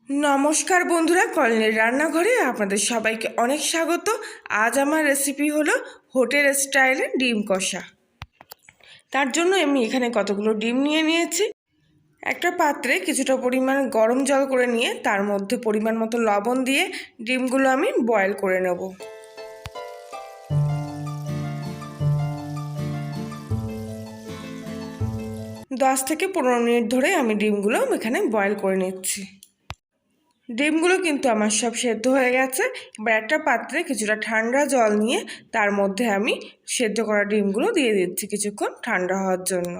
নমস্কার বন্ধুরা, কলনের রান্নাঘরে আপনাদের সবাইকে অনেক স্বাগত। আজ আমার রেসিপি হলো হোটেল স্টাইলের ডিম কষা। তার জন্য আমি এখানে কতগুলো ডিম নিয়ে নিয়েছি। একটা পাত্রে কিছুটা পরিমাণ গরম জল করে নিয়ে তার মধ্যে পরিমাণ মতো লবণ দিয়ে ডিমগুলো আমি বয়েল করে নেব। দশ থেকে 15 মিনিট ধরে আমি ডিমগুলো এখানে বয়েল করে নিচ্ছি। ডিমগুলো কিন্তু আমার সব সেদ্ধ হয়ে গেছে। এবার একটা পাত্রে কিছুটা ঠান্ডা জল নিয়ে তার মধ্যে আমি সেদ্ধ করা ডিমগুলো দিয়ে দিচ্ছি কিছুক্ষণ ঠান্ডা হওয়ার জন্য।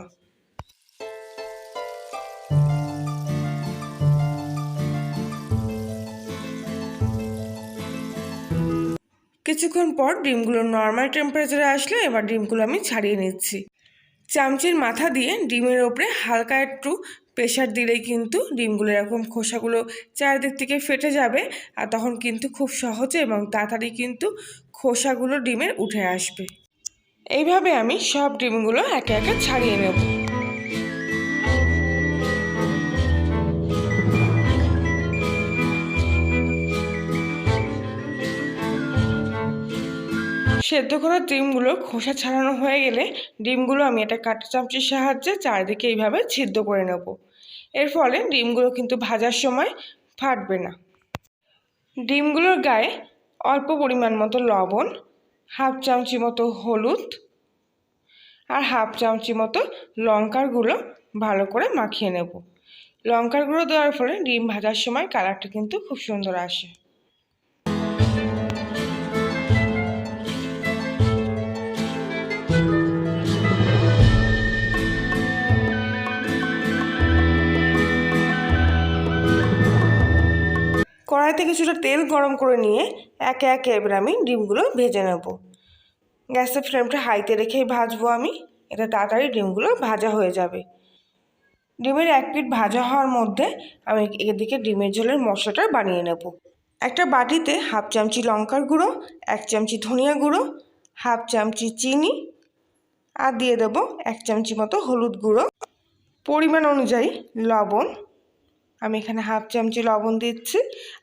কিছুক্ষণ পর ডিমগুলো নর্মাল টেম্পারেচারে আসলে এবার ডিমগুলো আমি ছাড়িয়ে নিচ্ছি। চামচির মাথা দিয়ে ডিমের ওপরে হালকা একটু প্রেশার দিলেই কিন্তু ডিমগুলো এরকম খোসাগুলো চারিদিক থেকে ফেটে যাবে, আর তখন কিন্তু খুব সহজে এবং তাড়াতাড়ি কিন্তু খোসাগুলো ডিমের উঠে আসবে। এইভাবে আমি সব ডিমগুলো একে একে ছাড়িয়ে নেব। সেদ্ধ করা ডিমগুলো খোসা ছাড়ানো হয়ে গেলে ডিমগুলো আমি একটা কাঁটা চামচির সাহায্যে চারিদিকে এইভাবে ছিদ্র করে নেব। এর ফলে ডিমগুলো কিন্তু ভাজার সময় ফাটবে না। ডিমগুলোর গায়ে অল্প পরিমাণ মতো লবণ, হাফ চামচি মতো হলুদ আর হাফ চামচি মতো লঙ্কার গুঁড়ো ভালো করে মাখিয়ে নেব। লঙ্কার গুঁড়ো দেওয়ার ফলে ডিম ভাজার সময় কালারটা কিন্তু খুব সুন্দর আসে। কড়াইতে কিছুটা তেল গরম করে নিয়ে একে একে এবার আমি ডিমগুলো ভেজে নেব। গ্যাসের ফ্লেমটা হাইতে রেখেই ভাজবো আমি, এটা তাড়াতাড়ি ডিমগুলো ভাজা হয়ে যাবে। ডিমের এক পিঠ ভাজা হওয়ার মধ্যে আমি এদিকে ডিমের ঝোলের মশলাটা বানিয়ে নেব। একটা বাটিতে হাফ চামচি লঙ্কার গুঁড়ো, এক চামচি ধনিয়া গুঁড়ো, হাফ চামচি চিনি আর দিয়ে দেবো এক চামচি মতো হলুদ গুঁড়ো, পরিমাণ অনুযায়ী লবণ। আমি এখানে হাফ চামচি লবণ দিচ্ছি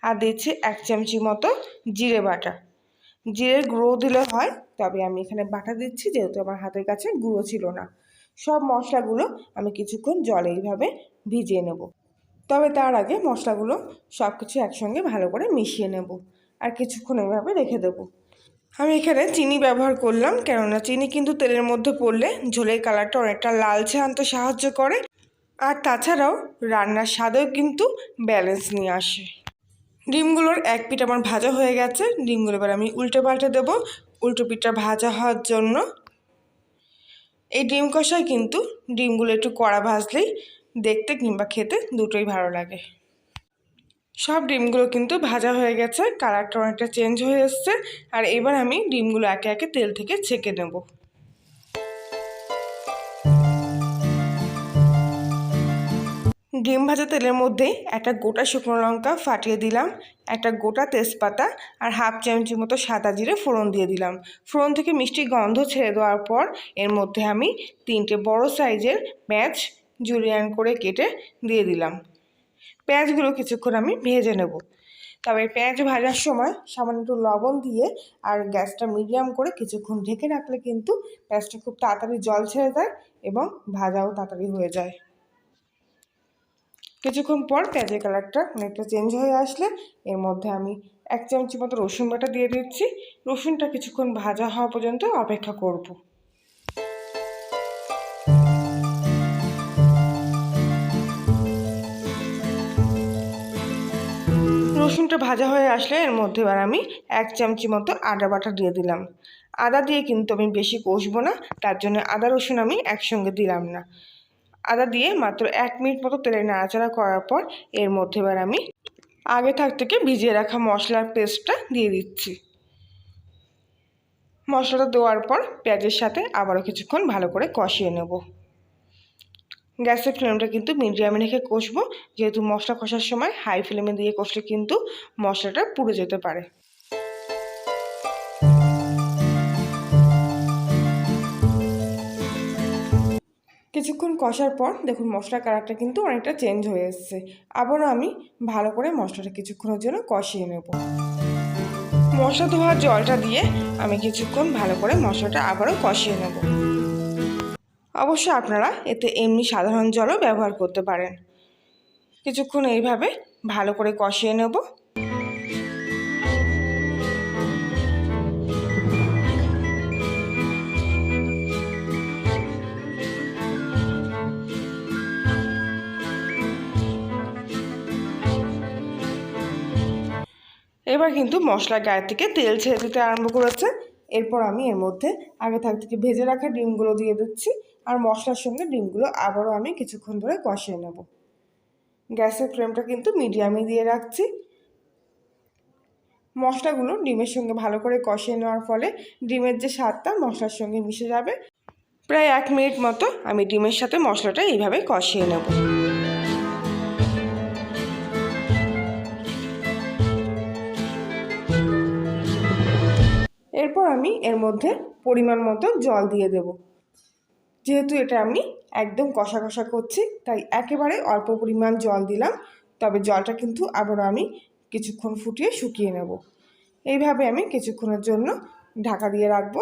আর দিচ্ছি এক চামচি মতো জিরে বাটা। জিরের গুঁড়ো দিলে হয়, তবে আমি এখানে বাটা দিচ্ছি যেহেতু আমার হাতের কাছে গুঁড়ো ছিল না। সব মশলাগুলো আমি কিছুক্ষণ জলে এইভাবে ভিজিয়ে নেব। তবে তার আগে মশলাগুলো সব কিছু একসঙ্গে ভালো করে মিশিয়ে নেব আর কিছুক্ষণ এইভাবে রেখে দেব। আমি এখানে চিনি ব্যবহার করলাম, কেননা চিনি কিন্তু তেলের মধ্যে পড়লে ঝোলের কালারটা অনেকটা লালচে আনতে সাহায্য করে, আর তাছাড়াও রান্নার স্বাদেও কিন্তু ব্যালেন্স নিয়ে আসে। ডিমগুলোর এক পিঠ আমার ভাজা হয়ে গেছে। ডিমগুলো এবার আমি উল্টে পাল্টে দেবো উল্টো পিঠটা ভাজা হওয়ার জন্য। এই ডিম কষায় কিন্তু ডিমগুলো একটু কড়া ভাজলেই দেখতে কিংবা খেতে দুটোই ভালো লাগে। সব ডিমগুলো কিন্তু ভাজা হয়ে গেছে, কালারটা অনেকটা চেঞ্জ হয়ে এসছে। আর এবার আমি ডিমগুলো একে একে তেল থেকে ছেঁকে নেব। ডিম ভাজা তেলের মধ্যে একটা গোটা শুকনো লঙ্কা ফাটিয়ে দিলাম, একটা গোটা তেজপাতা আর হাফ চামচি মতো সাদা জিরে ফোড়ন দিয়ে দিলাম। ফোড়ন থেকে মিষ্টি গন্ধ ছেড়ে দেওয়ার পর এর মধ্যে আমি 3টে বড় সাইজের পেঁয়াজ জুলিয়ান করে কেটে দিয়ে দিলাম। পেঁয়াজগুলো কিছুক্ষণ আমি ভেজে নেব। তবে পেঁয়াজ ভাজার সময় সামান্য একটু লবণ দিয়ে আর গ্যাসটা মিডিয়াম করে কিছুক্ষণ ঢেকে রাখলে কিন্তু পেঁয়াজটা খুব তাড়াতাড়ি জল ছেড়ে দেয় এবং ভাজাও তাড়াতাড়ি হয়ে যায়। কিছুক্ষণ পর পেঁয়াজের কালারটা অনেকটা চেঞ্জ হয়ে আসলে এর মধ্যে আমি এক চামচি মতো রসুন বাটা দিয়ে দিচ্ছি। রসুনটা কিছুক্ষণ ভাজা হওয়া পর্যন্ত অপেক্ষা করব। রসুনটা ভাজা হয়ে আসলে এর মধ্যে এবার আমি এক চামচি মতো আদা বাটা দিয়ে দিলাম। আদা দিয়ে কিন্তু আমি বেশি কষবো না, তার জন্য আদা রসুন আমি একসঙ্গে দিলাম না। আদা দিয়ে মাত্র 1 মিনিট মতো তেলে নাড়াচাড়া করার পর এর মধ্যে এবার আমি আগে থেকে ভিজিয়ে রাখা মশলার পেস্টটা দিয়ে দিচ্ছি। মশলাটা দেওয়ার পর পেঁয়াজের সাথে আবারও কিছুক্ষণ ভালো করে কষিয়ে নেব। গ্যাসের ফ্লেমটা কিন্তু মিডিয়ামে রেখে কষবো, যেহেতু মশলা কষার সময় হাই ফ্লেমে দিয়ে কষলে কিন্তু মশলাটা পুড়ে যেতে পারে। কিছুক্ষণ কষার পর দেখুন মশলার কালারটা কিন্তু অনেকটা চেঞ্জ হয়ে এসছে। আবারও আমি ভালো করে মশলাটা কিছুক্ষণের জন্য কষিয়ে নেব। মশলা ধোয়ার জলটা দিয়ে আমি কিছুক্ষণ ভালো করে মশলাটা আবারও কষিয়ে নেব। অবশ্য আপনারা এতে এমনি সাধারণ জলও ব্যবহার করতে পারেন। কিছুক্ষণ এইভাবে ভালো করে কষিয়ে নেব। এবার কিন্তু মশলার গায়ে থেকে তেল ছেড়ে দিতে আরম্ভ করেছে। এরপর আমি এর মধ্যে আগে থেকে ভেজে রাখা ডিমগুলো দিয়ে দিচ্ছি, আর মশলার সঙ্গে ডিমগুলো আবারও আমি কিছুক্ষণ ধরে কষিয়ে নেব। গ্যাসের ফ্লেমটা কিন্তু মিডিয়ামে দিয়ে রাখছি। মশলাগুলো ডিমের সঙ্গে ভালো করে কষিয়ে নেওয়ার ফলে ডিমের যে স্বাদটা মশলার সঙ্গে মিশে যাবে। প্রায় 1 মিনিট মতো আমি ডিমের সাথে মশলাটা এইভাবে কষিয়ে নেব। এরপর আমি এর মধ্যে পরিমাণ মতো জল দিয়ে দেব। যেহেতু এটা আমি একদম কষা কষা করছি, তাই একেবারে অল্প পরিমাণ জল দিলাম। তবে জলটা কিন্তু আবারও আমি কিছুক্ষণ ফুটিয়ে শুকিয়ে নেব। এইভাবে আমি কিছুক্ষণের জন্য ঢাকা দিয়ে রাখবো।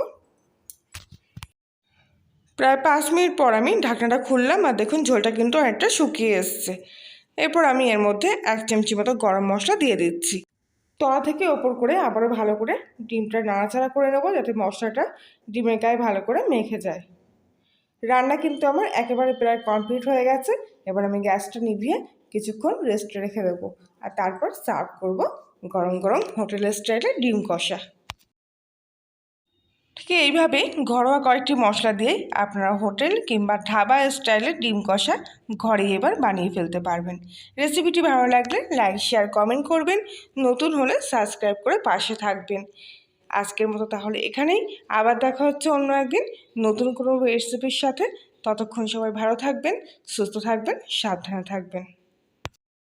প্রায় 5 মিনিট পর আমি ঢাকনাটা খুললাম, আর দেখুন ঝোলটা কিন্তু অনেকটা শুকিয়ে এসছে। এরপর আমি এর মধ্যে 1 চামচি মতো গরম মশলা দিয়ে দিচ্ছি। তলা থেকে ওপর করে আবারও ভালো করে ডিমটা নাড়াচাড়া করে নেব, যাতে মশলাটা ডিমের গায়ে ভালো করে মেখে যায়। রান্না কিন্তু আমার একেবারে প্রায় কমপ্লিট হয়ে গেছে। এবার আমি গ্যাসটা নিভিয়ে কিছুক্ষণ রেস্টে রেখে দেবো, আর তারপর সার্ভ করব গরম গরম হোটেল স্টাইলে ডিম কষা। ঠিক এইভাবে ঘরোয়া কয়েকটি মশলা দিয়ে আপনারা হোটেল কিংবা ধাবা স্টাইলের ডিম কষা ঘরে এবার বানিয়ে ফেলতে পারবেন। রেসিপিটি ভালো লাগলে লাইক শেয়ার কমেন্ট করবেন, নতুন হলে সাবস্ক্রাইব করে পাশে থাকবেন। আজকের মতো তাহলে এখানেই, আবার দেখা হচ্ছে অন্য একদিন নতুন কোনো রেসিপির সাথে। ততক্ষণ সবাই ভালো থাকবেন, সুস্থ থাকবেন, সাবধানে থাকবেন।